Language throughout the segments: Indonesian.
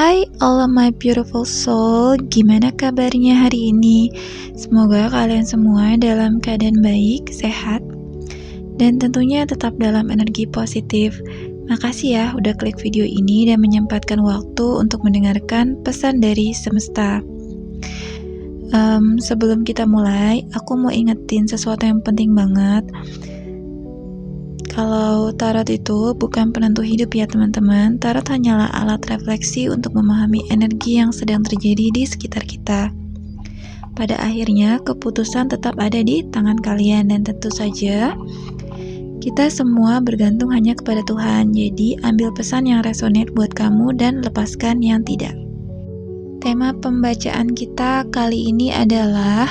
Hai all of my beautiful soul, gimana kabarnya hari ini? Semoga kalian semua dalam keadaan baik, sehat, dan tentunya tetap dalam energi positif. Makasih ya udah klik video ini dan menyempatkan waktu untuk mendengarkan pesan dari semesta. Sebelum kita mulai, aku mau ingetin sesuatu yang penting banget. Kalau tarot itu bukan penentu hidup ya teman-teman. Tarot hanyalah alat refleksi untuk memahami energi yang sedang terjadi di sekitar kita. Pada akhirnya, keputusan tetap ada di tangan kalian dan tentu saja kita semua bergantung hanya kepada Tuhan. Jadi, ambil pesan yang resonate buat kamu dan lepaskan yang tidak. Tema pembacaan kita kali ini adalah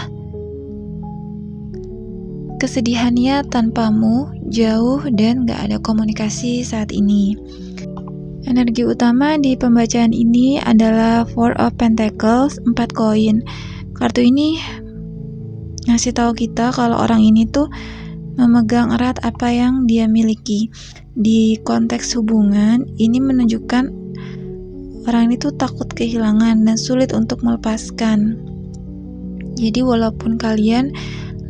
kesedihannya tanpamu, jauh dan gak ada komunikasi saat ini. Energi utama di pembacaan ini adalah Four of Pentacles, 4 koin. Kartu ini ngasih tahu kita kalau orang ini tuh memegang erat apa yang dia miliki. Di konteks hubungan, ini menunjukkan orang ini tuh takut kehilangan dan sulit untuk melepaskan. Jadi walaupun kalian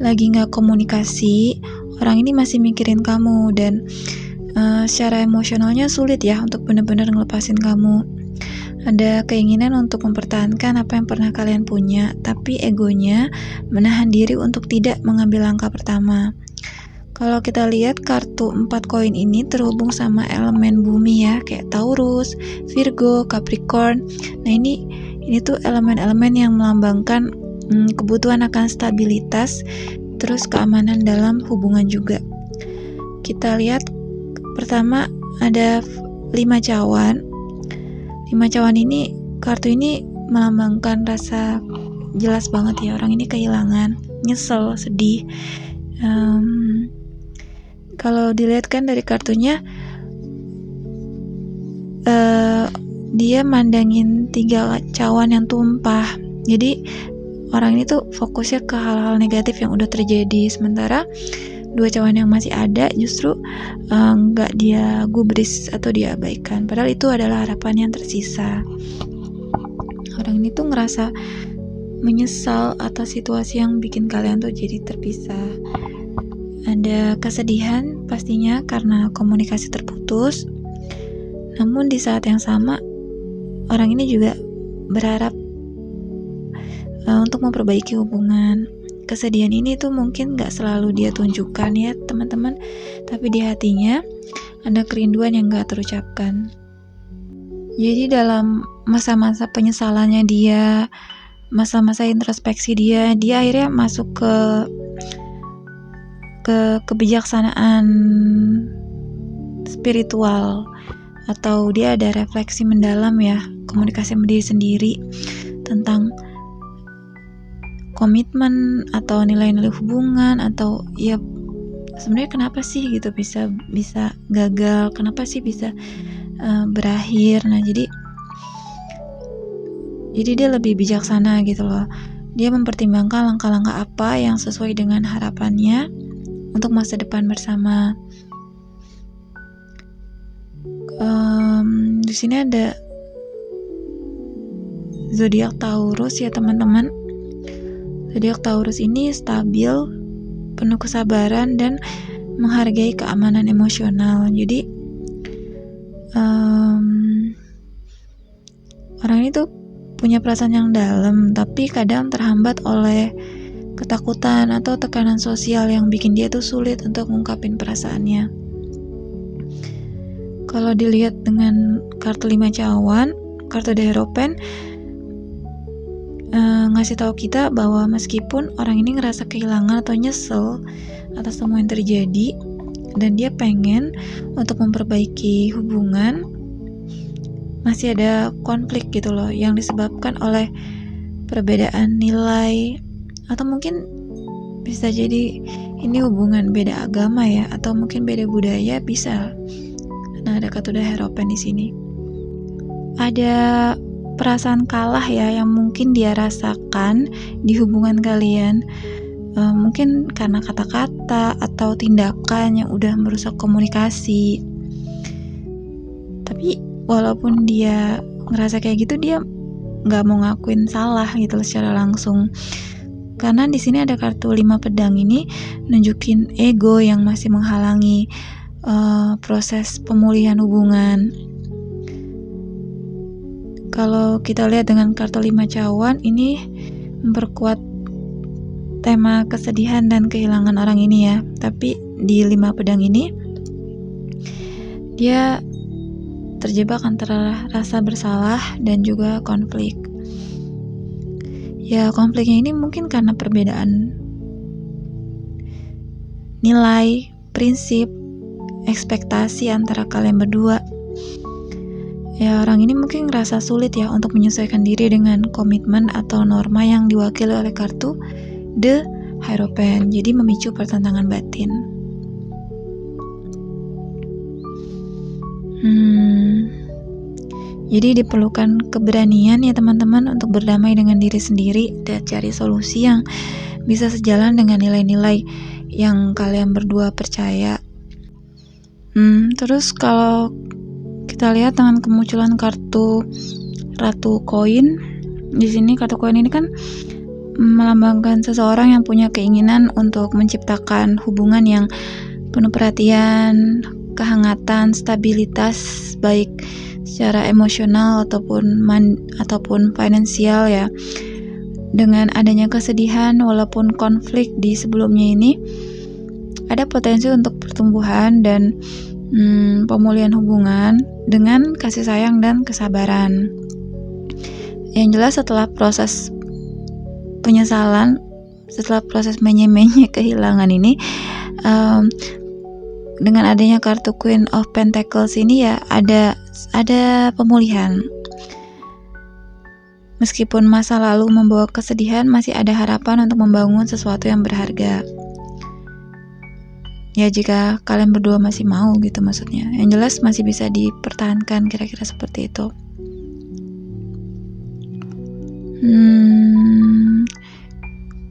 lagi gak komunikasi, orang ini masih mikirin kamu dan secara emosionalnya sulit ya untuk benar-benar ngelepasin kamu. Ada keinginan untuk mempertahankan apa yang pernah kalian punya, tapi egonya menahan diri untuk tidak mengambil langkah pertama. Kalau kita lihat kartu 4 koin ini terhubung sama elemen bumi ya, kayak Taurus, Virgo, Capricorn. Nah ini tuh elemen-elemen yang melambangkan kebutuhan akan stabilitas, terus keamanan dalam hubungan juga. Kita lihat pertama ada 5 cawan. 5 cawan ini, kartu ini melambangkan rasa jelas banget ya, orang ini kehilangan, nyesel, sedih. Kalau dilihat kan dari kartunya, dia mandangin 3 cawan yang tumpah. Jadi orang ini tuh fokusnya ke hal-hal negatif yang udah terjadi, sementara 2 cawan yang masih ada justru nggak dia gubris atau dia abaikan, padahal itu adalah harapan yang tersisa. Orang ini tuh ngerasa menyesal atas situasi yang bikin kalian tuh jadi terpisah. Ada kesedihan pastinya karena komunikasi terputus, namun di saat yang sama orang ini juga berharap untuk memperbaiki hubungan. Kesedihan ini tuh mungkin gak selalu dia tunjukkan ya teman-teman, tapi di hatinya ada kerinduan yang gak terucapkan. Jadi dalam masa-masa penyesalannya dia, masa-masa introspeksi dia akhirnya masuk ke kebijaksanaan spiritual, atau dia ada refleksi mendalam ya, komunikasi sama diri sendiri tentang komitmen atau nilai-nilai hubungan, atau ya sebenarnya kenapa sih gitu bisa gagal, kenapa sih bisa berakhir. Nah jadi dia lebih bijaksana gitu loh. Dia mempertimbangkan langkah-langkah apa yang sesuai dengan harapannya untuk masa depan bersama. Di sini ada zodiak Taurus ya teman-teman. Zodiak Taurus ini stabil, penuh kesabaran dan menghargai keamanan emosional. Jadi orang ini tuh punya perasaan yang dalam, tapi kadang terhambat oleh ketakutan atau tekanan sosial yang bikin dia tuh sulit untuk ngungkapin perasaannya. Kalau dilihat dengan kartu 5 cawan, kartu The Hierophant ngasih tahu kita bahwa meskipun orang ini ngerasa kehilangan atau nyesel atas semua yang terjadi dan dia pengen untuk memperbaiki hubungan, masih ada konflik gitu loh yang disebabkan oleh perbedaan nilai, atau mungkin bisa jadi ini hubungan beda agama ya, atau mungkin beda budaya, bisa. Nah ada kartu The Hierophant di sini. Ada perasaan kalah ya yang mungkin dia rasakan di hubungan kalian, mungkin karena kata-kata atau tindakan yang udah merusak komunikasi. Tapi walaupun dia ngerasa kayak gitu, dia nggak mau ngakuin salah gitu loh secara langsung. Karena di sini ada kartu 5 pedang ini nunjukin ego yang masih menghalangi proses pemulihan hubungan. Kalau kita lihat dengan kartu 5 cawan, ini memperkuat tema kesedihan dan kehilangan orang ini ya. Tapi di 5 pedang ini dia terjebak antara rasa bersalah dan juga konflik. Ya, konfliknya ini mungkin karena perbedaan nilai, prinsip, ekspektasi antara kalian berdua. Ya, orang ini mungkin ngerasa sulit ya untuk menyesuaikan diri dengan komitmen atau norma yang diwakili oleh kartu The Hierophant. Jadi memicu pertentangan batin. Jadi diperlukan keberanian ya teman-teman untuk berdamai dengan diri sendiri dan cari solusi yang bisa sejalan dengan nilai-nilai yang kalian berdua percaya. Terus kalau kita lihat dengan kemunculan kartu Ratu Koin, di sini kartu koin ini kan melambangkan seseorang yang punya keinginan untuk menciptakan hubungan yang penuh perhatian, kehangatan, stabilitas baik secara emosional ataupun finansial ya. Dengan adanya kesedihan walaupun konflik di sebelumnya ini, ada potensi untuk pertumbuhan dan pemulihan hubungan dengan kasih sayang dan kesabaran. Yang jelas setelah proses penyesalan, setelah proses menye-menye kehilangan ini, dengan adanya kartu Queen of Pentacles ini ya ada pemulihan. Meskipun masa lalu membawa kesedihan, masih ada harapan untuk membangun sesuatu yang berharga. Ya jika kalian berdua masih mau gitu maksudnya. Yang jelas masih bisa dipertahankan, kira-kira seperti itu.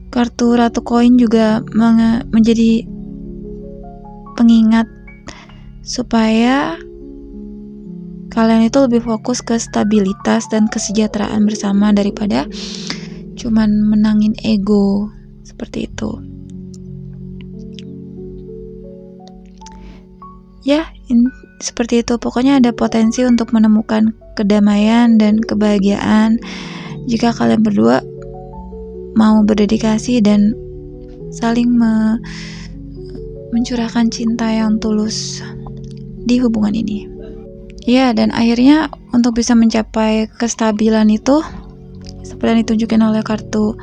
Kartu Ratu Koin juga menjadi pengingat supaya kalian itu lebih fokus ke stabilitas dan kesejahteraan bersama daripada cuman menangin ego, seperti itu. Ya, seperti itu. Pokoknya ada potensi untuk menemukan kedamaian dan kebahagiaan jika kalian berdua mau berdedikasi dan saling mencurahkan cinta yang tulus di hubungan ini. Ya, dan akhirnya untuk bisa mencapai kestabilan itu seperti yang ditunjukin oleh kartu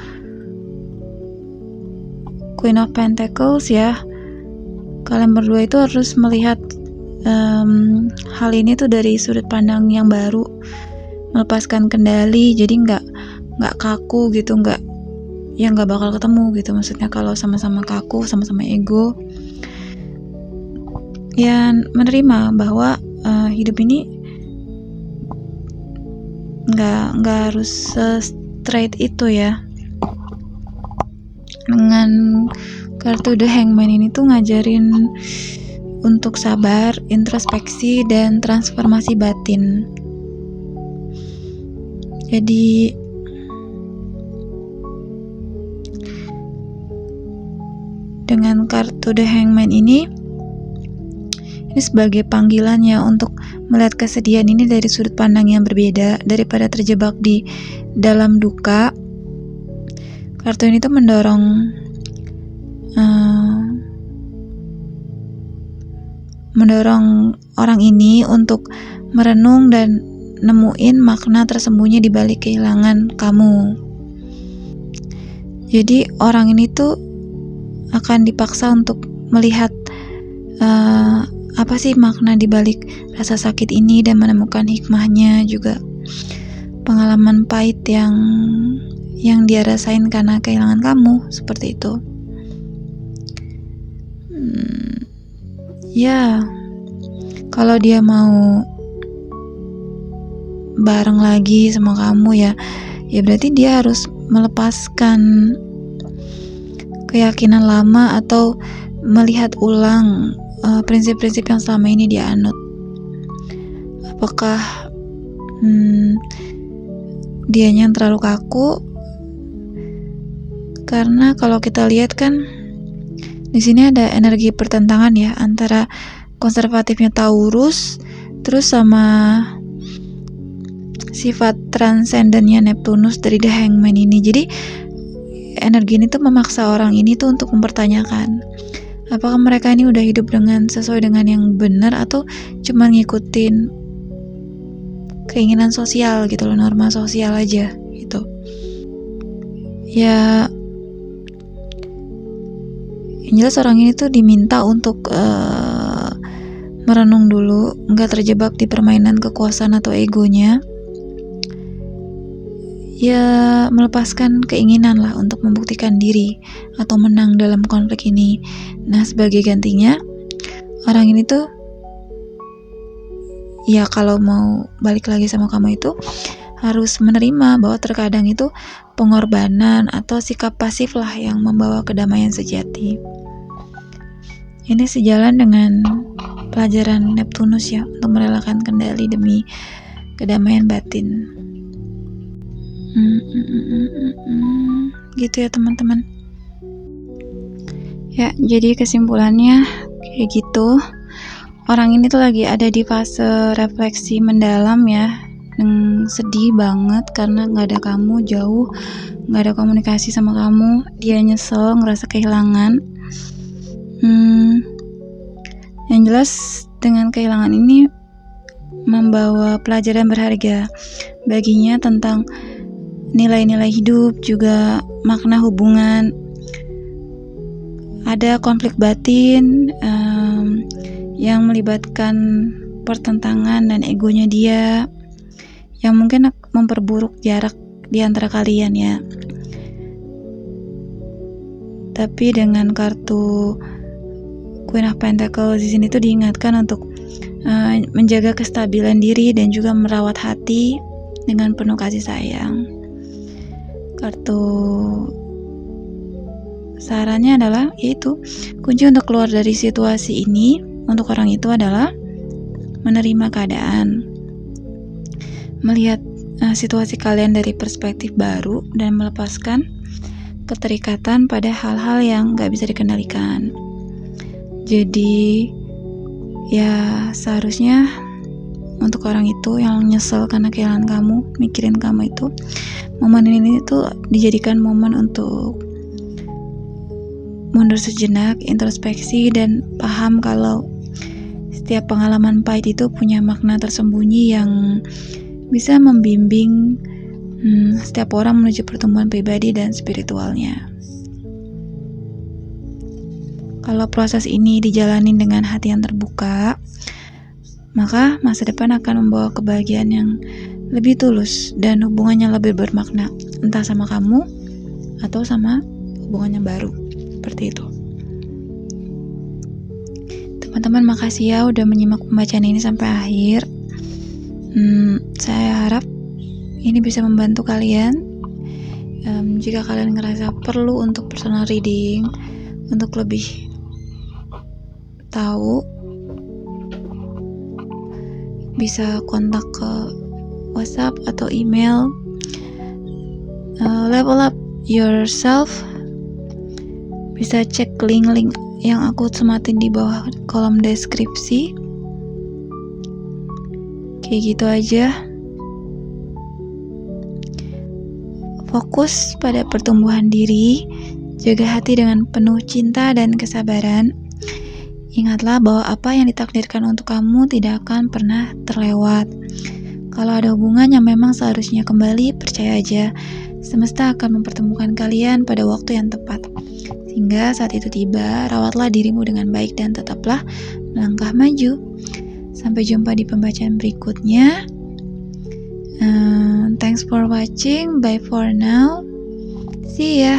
Queen of Pentacles ya, kalian berdua itu harus melihat hal ini tuh dari sudut pandang yang baru, melepaskan kendali, jadi nggak kaku gitu, nggak bakal ketemu gitu. Maksudnya kalau sama-sama kaku, sama-sama ego, ya menerima bahwa hidup ini nggak harus straight itu ya. Dengan kartu The Hangman ini tuh ngajarin untuk sabar, introspeksi, dan transformasi batin. Jadi dengan kartu The Hangman ini sebagai panggilannya untuk melihat kesedihan ini dari sudut pandang yang berbeda daripada terjebak di dalam duka. Kartu ini tuh mendorong orang ini untuk merenung dan nemuin makna tersembunyi di balik kehilangan kamu. Jadi orang ini tuh akan dipaksa untuk melihat apa sih makna di balik rasa sakit ini dan menemukan hikmahnya, juga pengalaman pahit yang dia rasain karena kehilangan kamu, seperti itu. Ya, kalau dia mau bareng lagi sama kamu ya berarti dia harus melepaskan keyakinan lama atau melihat ulang prinsip-prinsip yang selama ini dia anut. Apakah dianya yang terlalu kaku. Karena kalau kita lihat kan di sini ada energi pertentangan ya antara konservatifnya Taurus terus sama sifat transendennya Neptunus dari The Hangman ini. Jadi energi ini tuh memaksa orang ini tuh untuk mempertanyakan apakah mereka ini udah hidup sesuai dengan yang benar atau cuma ngikutin keinginan sosial gitu loh, norma sosial aja gitu. Ya yang jelas orang ini tuh diminta untuk merenung dulu, nggak terjebak di permainan kekuasaan atau egonya. Ya melepaskan keinginan lah untuk membuktikan diri atau menang dalam konflik ini. Nah sebagai gantinya orang ini tuh ya kalau mau balik lagi sama kamu itu harus menerima bahwa terkadang itu pengorbanan atau sikap pasif lah yang membawa kedamaian sejati. Ini sejalan dengan pelajaran Neptunus ya, untuk merelakan kendali demi kedamaian batin. Gitu ya teman-teman. Ya, jadi kesimpulannya kayak gitu. Orang ini tuh lagi ada di fase refleksi mendalam ya, yang sedih banget karena gak ada kamu, jauh, gak ada komunikasi sama kamu. Dia nyesel, ngerasa kehilangan. Yang jelas dengan kehilangan ini membawa pelajaran berharga baginya tentang nilai-nilai hidup, juga makna hubungan. Ada konflik batin yang melibatkan pertentangan dan egonya dia yang mungkin memperburuk jarak di antara kalian ya. Tapi dengan kartu Queen of Pentacles di sini tuh diingatkan untuk menjaga kestabilan diri dan juga merawat hati dengan penuh kasih sayang. Kartu sarannya adalah yaitu kunci untuk keluar dari situasi ini untuk orang itu adalah menerima keadaan, melihat situasi kalian dari perspektif baru dan melepaskan keterikatan pada hal-hal yang gak bisa dikendalikan. Jadi ya seharusnya untuk orang itu yang nyesel karena kehilangan kamu, mikirin kamu itu, momen ini tuh dijadikan momen untuk mundur sejenak, introspeksi, dan paham kalau setiap pengalaman pahit itu punya makna tersembunyi yang bisa membimbing setiap orang menuju pertumbuhan pribadi dan spiritualnya. Kalau proses ini dijalani dengan hati yang terbuka, maka masa depan akan membawa kebahagiaan yang lebih tulus dan hubungannya lebih bermakna, entah sama kamu atau sama hubungannya baru. Seperti itu. Teman-teman, makasih ya udah menyimak pembacaan ini sampai akhir. Saya harap ini bisa membantu kalian. Jika kalian ngerasa perlu untuk personal reading, untuk lebih tahu, bisa kontak ke WhatsApp atau email. Level Up Yourself. Bisa cek link-link yang aku sematin di bawah kolom deskripsi. Kayak gitu aja. Fokus pada pertumbuhan diri, jaga hati dengan penuh cinta dan kesabaran. Ingatlah bahwa apa yang ditakdirkan untuk kamu tidak akan pernah terlewat. Kalau ada hubungan yang memang seharusnya kembali, percaya aja, semesta akan mempertemukan kalian pada waktu yang tepat. Sehingga saat itu tiba, rawatlah dirimu dengan baik dan tetaplah melangkah maju. Sampai jumpa di pembacaan berikutnya. Thanks for watching. Bye for now. See ya.